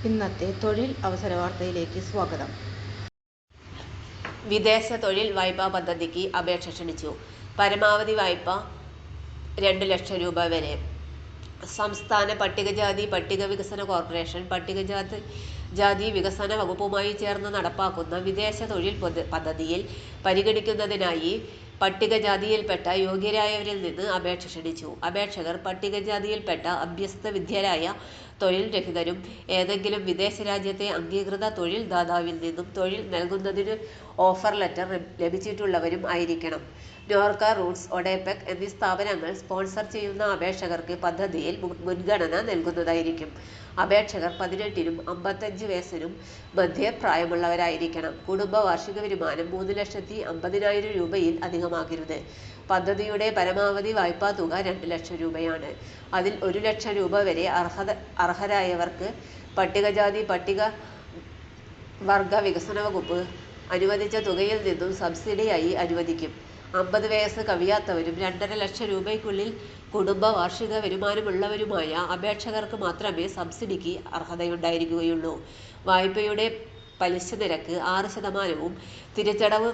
ഇന്നത്തെ തൊഴിൽ അവസര വാർത്തയിലേക്ക് സ്വാഗതം. വിദേശ തൊഴിൽ വായ്പാ പദ്ധതിക്ക് അപേക്ഷ ക്ഷണിച്ചു. പരമാവധി വായ്പ 2 ലക്ഷം രൂപ വരെ. സംസ്ഥാന പട്ടികജാതി പട്ടിക വികസന കോർപ്പറേഷൻ പട്ടികജാതി വികസന വകുപ്പുമായി ചേർന്ന് നടപ്പാക്കുന്ന വിദേശ തൊഴിൽ പദ്ധതിയിൽ പരിഗണിക്കുന്നതിനായി പട്ടികജാതിയിൽപ്പെട്ട യോഗ്യരായവരിൽ നിന്ന് അപേക്ഷ ക്ഷണിച്ചു. അപേക്ഷകർ പട്ടികജാതിയിൽപ്പെട്ട അഭ്യസ്ത വിദ്യരായ തൊഴിൽ രഹിതരും ഏതെങ്കിലും വിദേശ രാജ്യത്തെ അംഗീകൃത തൊഴിൽ ദാതാവിൽ നിന്നും തൊഴിൽ നൽകുന്നതിന് ഓഫർ ലെറ്റർ ലഭിച്ചിട്ടുള്ളവരും ആയിരിക്കണം. നോർക്ക, റൂട്ട്സ്, ഒഡെപെക് എന്നീ സ്ഥാപനങ്ങൾ സ്പോൺസർ ചെയ്യുന്ന അപേക്ഷകർക്ക് പദ്ധതിയിൽ മുൻഗണന നൽകുന്നതായിരിക്കും. അപേക്ഷകർ 18-നും 55 വയസ്സിനും മധ്യേ പ്രായമുള്ളവരായിരിക്കണം. കുടുംബ വാർഷിക വരുമാനം 3,50,000 രൂപയിൽ അധികമാകരുത്. പദ്ധതിയുടെ പരമാവധി വായ്പാ തുക 2 ലക്ഷം രൂപയാണ്. അതിൽ 1 ലക്ഷം രൂപ വരെ അർഹരായവർക്ക് പട്ടികജാതി പട്ടിക വർഗ വികസന വകുപ്പ് അനുവദിച്ച തുകയിൽ നിന്നും സബ്സിഡിയായി അനുവദിക്കും. 50 വയസ്സ് കവിയാത്തവരും 2.5 ലക്ഷം രൂപയ്ക്കുള്ളിൽ കുടുംബ വാർഷിക വരുമാനമുള്ളവരുമായ അപേക്ഷകർക്ക് മാത്രമേ സബ്സിഡിക്ക് അർഹതയുണ്ടായിരിക്കുകയുള്ളൂ. വായ്പയുടെ പലിശ നിരക്ക് 6%, തിരിച്ചടവ്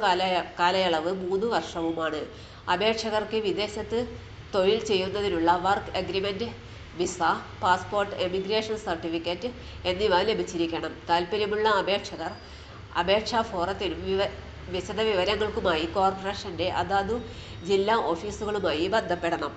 കാലയളവ് 3 വർഷവുമാണ്. അപേക്ഷകർക്ക് വിദേശത്ത് തൊഴിൽ ചെയ്യുന്നതിനുള്ള work agreement, visa, passport, emigration certificate എന്നിവ ലഭിച്ചിരിക്കണം. താൽപ്പര്യമുള്ള അപേക്ഷകർ അപേക്ഷാ ഫോറത്തിനും വിശദവിവരങ്ങൾക്കുമായി കോർപ്പറേഷന്റെ അതാതു ജില്ലാ ഓഫീസുകളുമായി ബന്ധപ്പെടണം.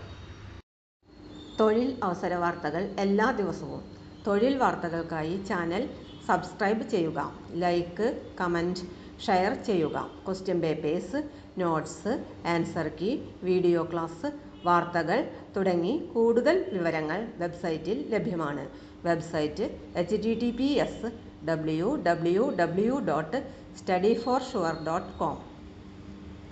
തൊഴിൽ അവസര വാർത്തകൾ എല്ലാ ദിവസവും. തൊഴിൽ വാർത്തകൾക്കായി ചാനൽ സബ്സ്ക്രൈബ് ചെയ്യുക. ലൈക്ക്, കമന്റ്, ഷെയർ ചെയ്യുക. Question papers, notes, answer key, video class, വാർത്തകൾ തുടങ്ങി കൂടുതൽ വിവരങ്ങൾ വെബ്സൈറ്റിൽ ലഭ്യമാണ്. Website https://www.studyforsure.com